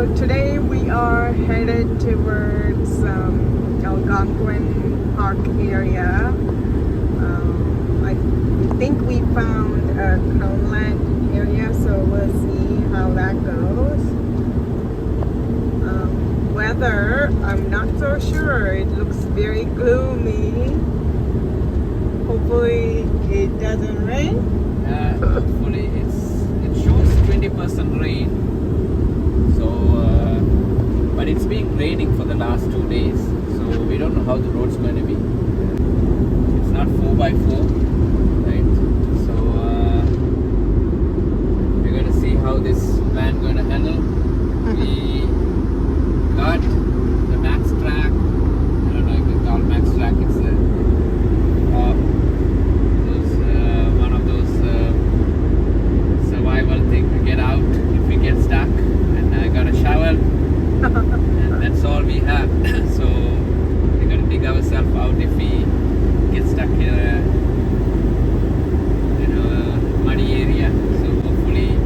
So today we are headed towards Algonquin Park area. I think we found a Crownland area, so we'll see how that goes. Weather, I'm not so sure. It looks very gloomy. Hopefully it doesn't rain. Hopefully it shows 20% rain. So, but it's been raining for the last 2 days. So we don't know how the road's going to be. It's not 4x4, right? So we're going to see how this van going to handle. We got the max track. I don't know if it's called max track. It's one of those survival thing to get out if we get stuck. And I got a shovel, and that's all we have. So we're gonna dig ourselves out if we get stuck in a muddy area. So hopefully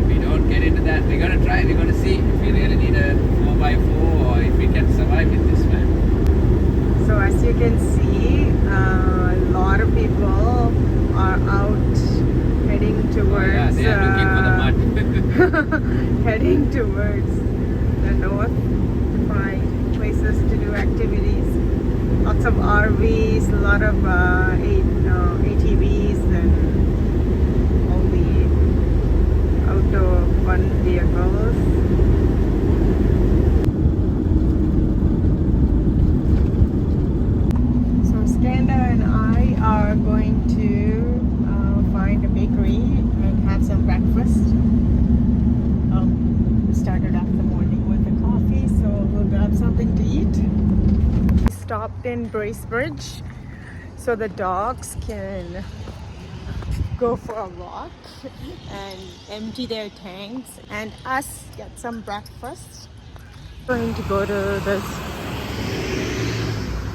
we don't get into that. We're gonna try. We're gonna see if we really need a 4x4 or if we can survive with this van. So as you can see, a lot of people are out heading towards They are looking for the mud. heading towards the north to find places to do activities. Lots of RVs, a lot of ATVs and all the outdoor fun vehicles. Skanda and I are going to find a bakery and have some breakfast. We started off the morning with a coffee, so we'll grab something to eat. We stopped in Bracebridge so the dogs can go for a walk and empty their tanks and us get some breakfast. Going to go to this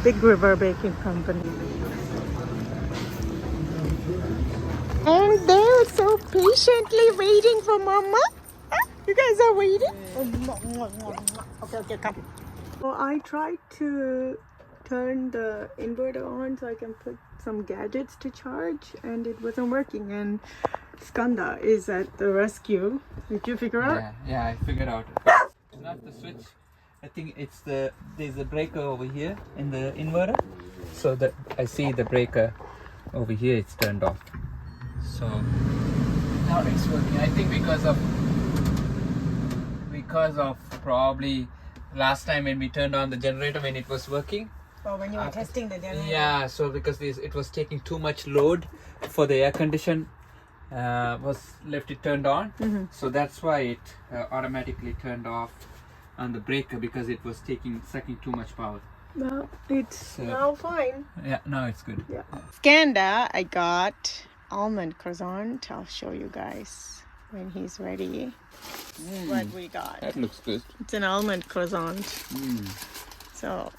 Big River Baking Company. And they're so patiently waiting for Mama. You guys are waiting? Okay, come. Well, I tried to turn the inverter on so I can put some gadgets to charge, and it wasn't working. And Skanda is at the rescue. Did you figure out? Yeah, I figured out. It's not the switch. I think it's there's a breaker over here in the inverter. So that I see the breaker over here, it's turned off. So now it's working. I think because of probably last time when we turned on the generator when it was working. Oh, when you were testing the generator. Yeah, so because it was taking too much load for the air condition was left it turned on. Mm-hmm. So that's why it automatically turned off on the breaker because it was sucking too much power. No, it's now fine. Yeah, now it's good. Yeah. Skanda, I got almond croissant. I'll show you guys when he's ready what we got. That looks good. It's an almond croissant. So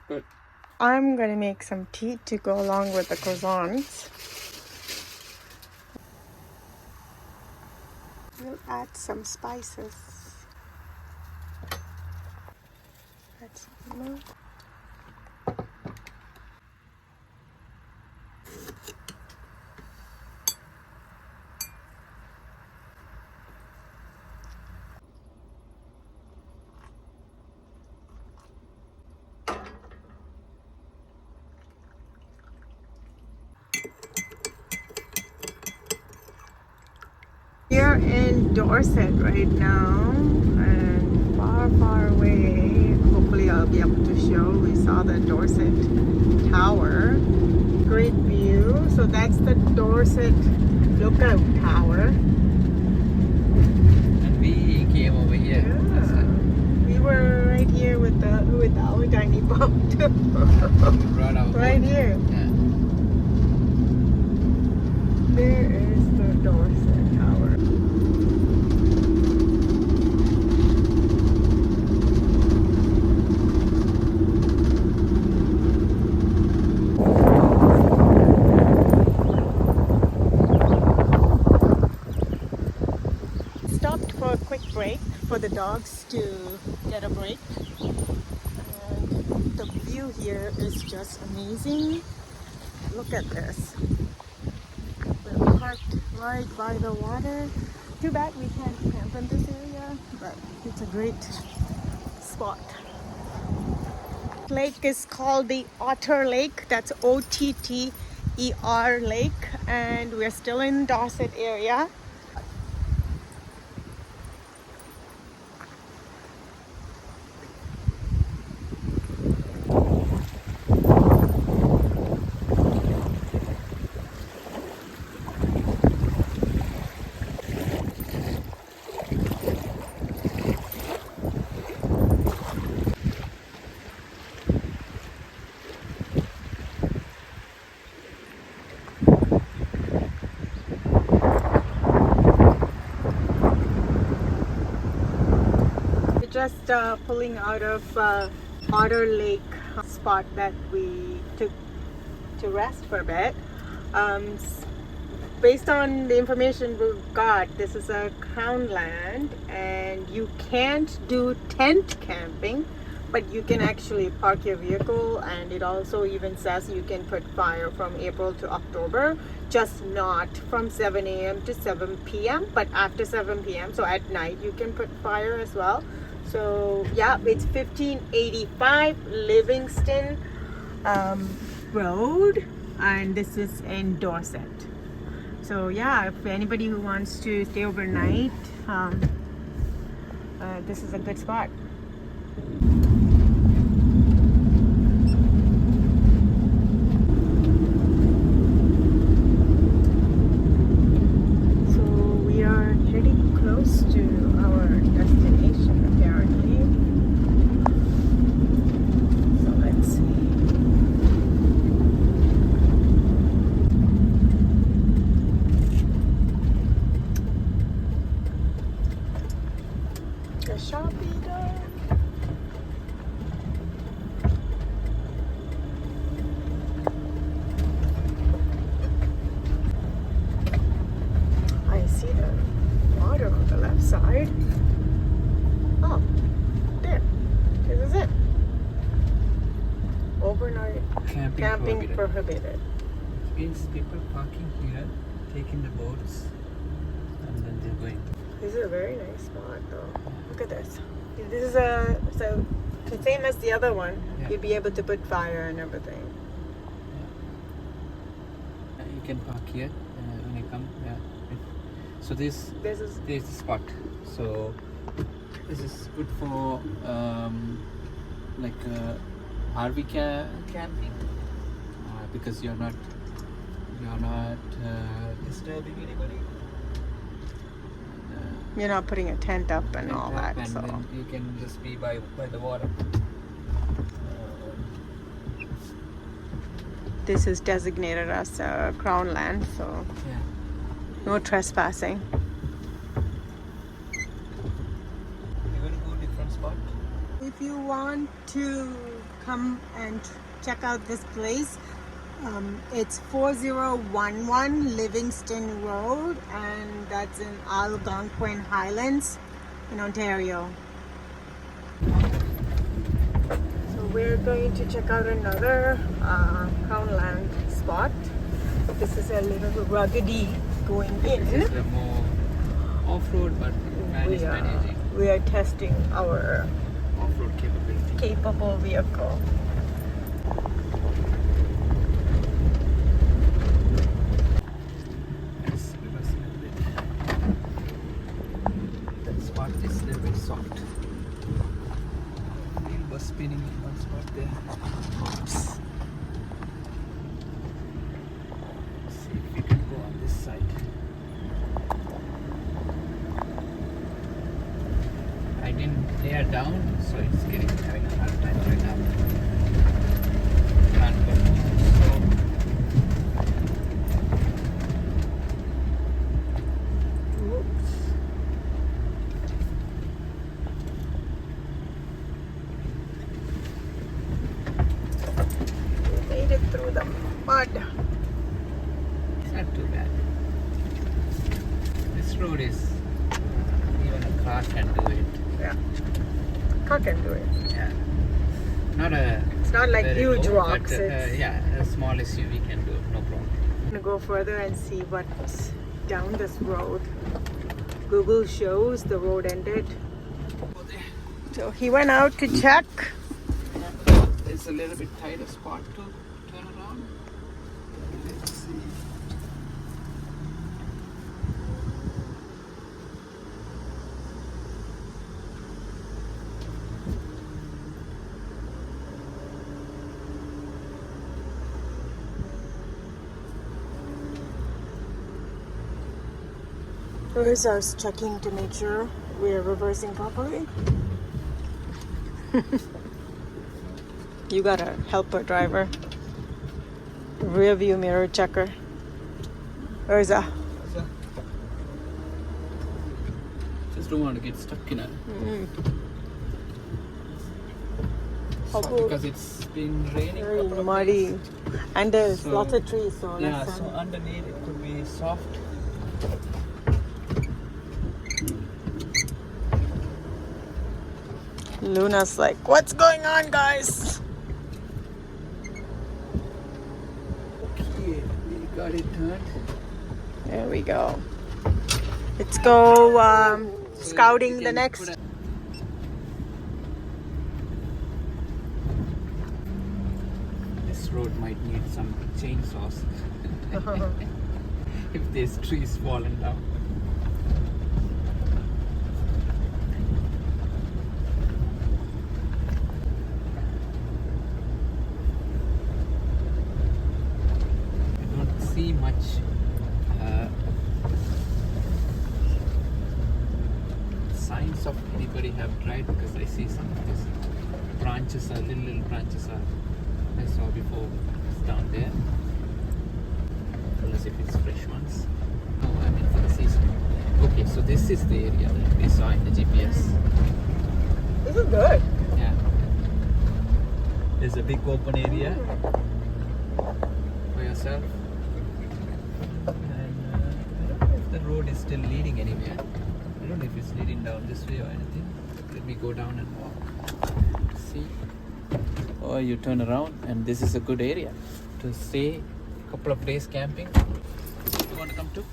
good. I'm gonna make some tea to go along with the croissants. We'll add some spices. Add some milk. We're in Dorset right now, and far away, hopefully I'll be able to show, we saw the Dorset Tower. Great view. So that's the Dorset Lookout Tower. And we came over here. Yeah. We were right here with our tiny boat. Right here. Yeah. There is the Dorset Tower. quick break for the dogs to get a break. And the view here is just amazing. Look at this. We're parked right by the water. Too bad we can't camp in this area, but it's a great spot. Lake is called the Otter Lake. That's Otter Lake, and we're still in Dorset area. Just pulling out of Otter Lake spot that we took to rest for a bit. Based on the information we've got, this is a Crownland, and you can't do tent camping, but you can actually park your vehicle, and it also even says you can put fire from April to October, just not from 7 a.m. to 7 p.m. but after 7 p.m. so at night you can put fire as well. So yeah, it's 1585 Livingston Road, and this is in Dorset. So yeah, if anybody who wants to stay overnight, this is a good spot. So we are heading close to our destination apparently. So let's see. The Shopee door. I see the water on the left side. Oh, there. This is it. Overnight camping prohibited. It means people parking here, taking the boats, and then they're going. This is a very nice spot though. Look at this. This is so the same as the other one. Yeah. You'd be able to put fire and everything. You can park here when you come. Yeah. So this is the spot. So this is good for like RV camping because you're not disturbing anybody. You're not putting a tent up and all that. And So then you can just be by the water. this is designated as Crownland, so Yeah. no trespassing. You want to go different spot? If you want to come and check out this place, it's 4011 Livingston Road, and that's in Algonquin Highlands in Ontario. So we're going to check out another Crownland spot. This is a little ruggedy going in. This is a more off-road, but managing We are testing our off-road capability. capable vehicle. Let's reverse a little bit. That spot is a little bit soft. Wheel was spinning in one spot there. Oops. Let's see if we can go on this side. I didn't tear down, so it's having a hard time right now. Can't go so. Oops. We made it through the mud. It's not too bad. This road is even a car car can do it. Yeah. Car can do it. Yeah. Not a. It's not like very huge low, rocks. But, It's... yeah, a small SUV can do it, no problem. I'm gonna go further and see what's down this road. Google shows the road ended. So he went out to check. It's a little bit tighter spot to turn around. Let's see. First, I was checking to make sure we are reversing properly. You got a helper driver. Rear view mirror checker. Where's that? Just don't want to get stuck in it. Although Because it's been raining. very couple of muddy. days. And there's So, lots of trees, so Yeah, let's so underneath it could be soft. Luna's like, what's going on, guys? Okay, we got it turned. There we go. Let's go scouting we the can next. put This road might need some chainsaws if there's trees falling down. I don't see much signs of anybody have tried, because I see some of these branches are little branches are I saw before. It's down there. Unless if it's fresh ones. No, I mean for the season. Okay, so this is the area that we saw in the GPS. This is good. Yeah. There's a big open area for yourself. And I don't know if the road is still leading anywhere. I don't know if it's leading down this way or anything. Let me go down and walk. See? Or you turn around, and this is a good area to stay a couple of days camping. You want to come too?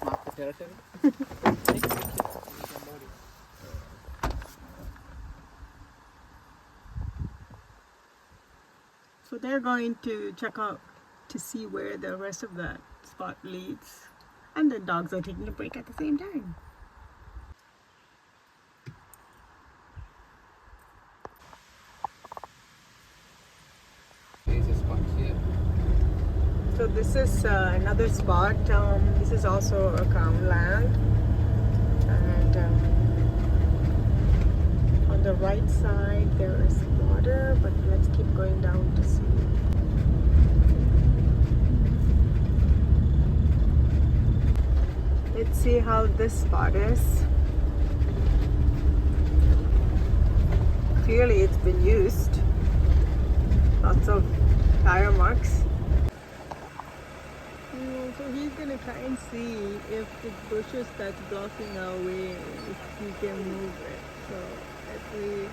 Mark the territory. Thank you. So they're going to check out to see where the rest of that spot leads. And the dogs are taking a break at the same time. There's a spot here. So this is another spot. This is also a Crownland. And on the right side there is water, but let's keep going down to see. Let's see how this spot is. Clearly it's been used. Lots of tire marks. So he's gonna try and see if the bushes that's blocking our way, if he can move it. So let's see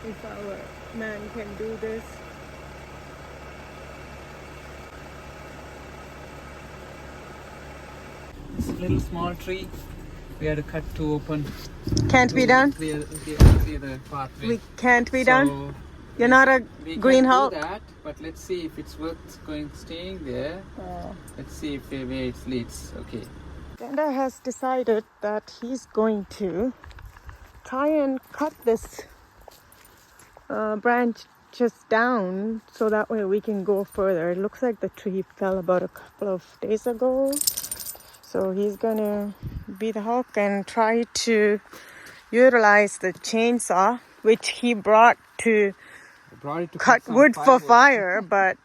if our man can do this. This little small tree we had to cut to open. Can't be done? Clear the pathway. We can't be So done? You're not a we green can Hulk? do that, but let's see if it's worth staying there. Let's see if where it leads. Okay. Brenda has decided that he's going to try and cut this branch just down so that way we can go further. It looks like the tree fell about a couple of days ago. So he's gonna be the Hulk and try to utilize the chainsaw, which he brought to cut some wood for firewood. fire, but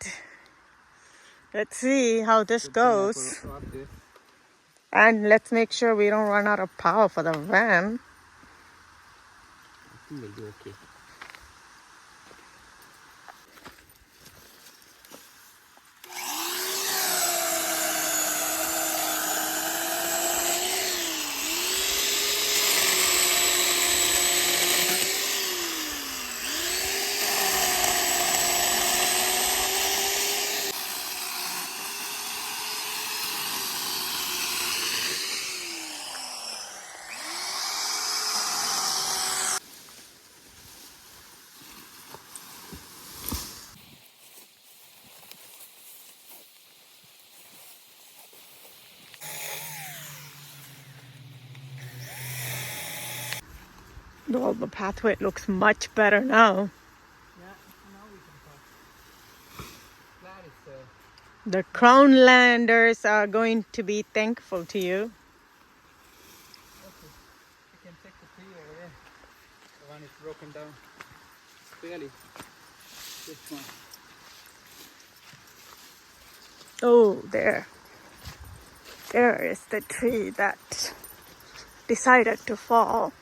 let's see how this goes. And let's make sure we don't run out of power for the van. I think we'll do okay. Well, the pathway looks much better now. Yeah, now we can talk. Glad it's The Crownlanders are going to be thankful to you. okay. You can check the tree over there. The one is broken down. Really, this one. Oh, there. There is the tree that decided to fall.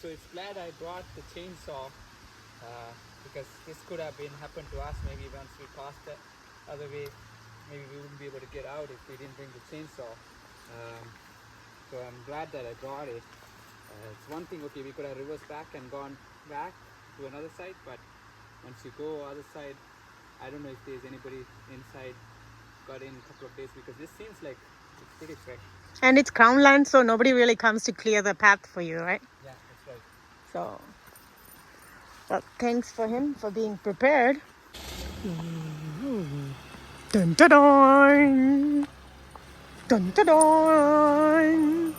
So it's glad I brought the chainsaw because this could have been happened to us maybe once we passed the other way. Maybe we wouldn't be able to get out if we didn't bring the chainsaw. So I'm glad that I brought it. It's one thing, okay, we could have reversed back and gone back to another side, but once you go other side, I don't know if there's anybody inside got in a couple of days because this seems like it's pretty fresh. And it's Crownland, so nobody really comes to clear the path for you, right? Yeah, that's right. So, well, thanks for him for being prepared. Dun dun dun! Dun dun dun!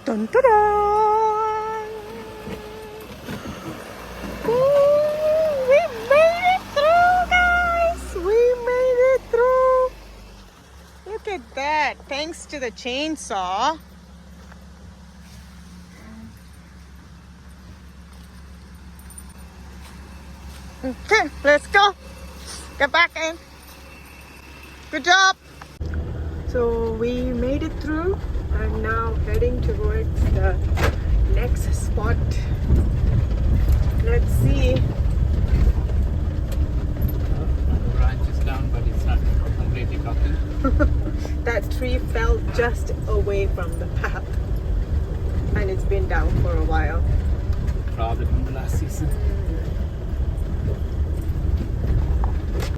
Dun dun dun! Ooh, we made it through, guys! We made it through! Look at that! Thanks to the chainsaw. Okay, let's go. Get back in. Good job. So we made it through. I'm now heading towards the next spot. Let's see. The branch is down, but it's not completely talking. That tree fell just away from the path. And it's been down for a while. Probably from the last season.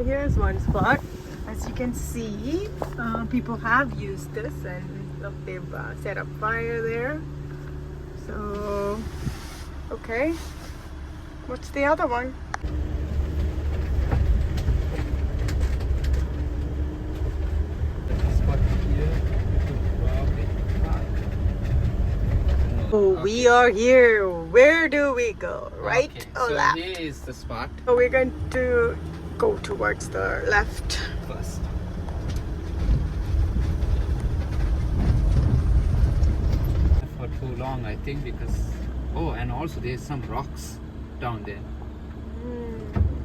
Here's one spot. As you can see, people have used this and look, they've set up fire there. So, okay. What's the other one? Spot here, we could probably park. Oh, Okay. we are here. Where do we go? Right Okay, or so left? here is the spot So we're going to go towards the left. first. For too long, I think, because and also there's some rocks down there.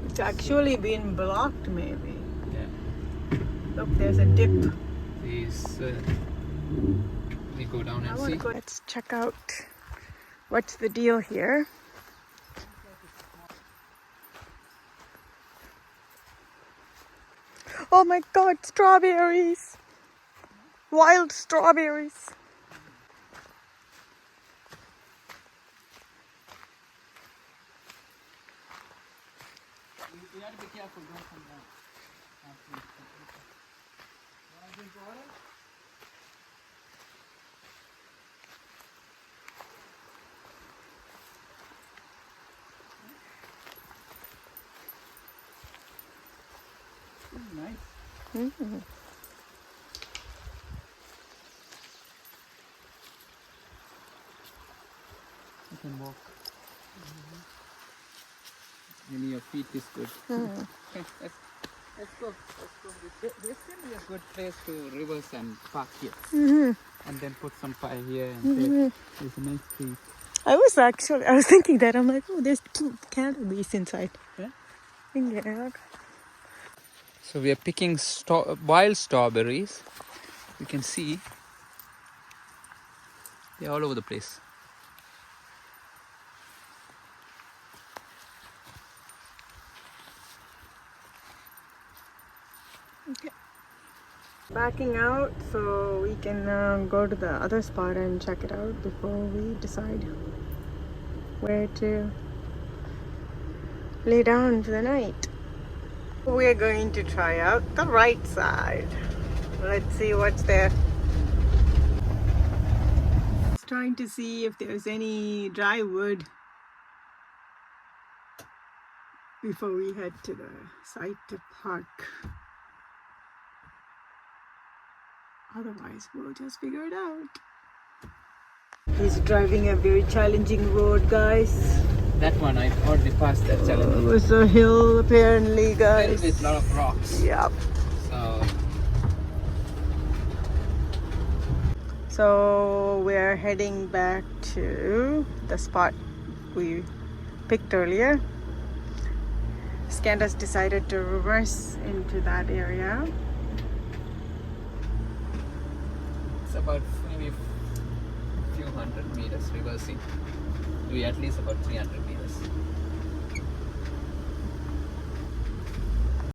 It's actually been blocked, maybe. Yeah, Look, there's a dip. these we go down and see. Let's check out what's the deal here. Oh my god, strawberries! Wild strawberries! You have to be careful, don't come down. Nice. Mm. You can walk. Maybe your feet is good. Okay, let's go. This can be a good place to reverse and park here. And then put some fire here and say, there's a nice tree. I was thinking that. I'm like, oh, there's 2 canopies inside. Yeah? Yeah. So we are picking wild strawberries. You can see they're all over the place. Okay. Backing out so we can go to the other spot and check it out before we decide where to lay down for the night. We're going to try out the right side. Let's see what's there. Just trying to see if there's any dry wood before we head to the site to park. Otherwise, we'll just figure it out. He's driving a very challenging road, guys. That one I already passed that challenge. It was a hill, apparently, guys. With a lot of rocks. Yep. So So we're heading back to the spot we picked earlier. Scanda's decided to reverse into that area. it's about maybe a few hundred meters reversing. To be at least about 300 meters.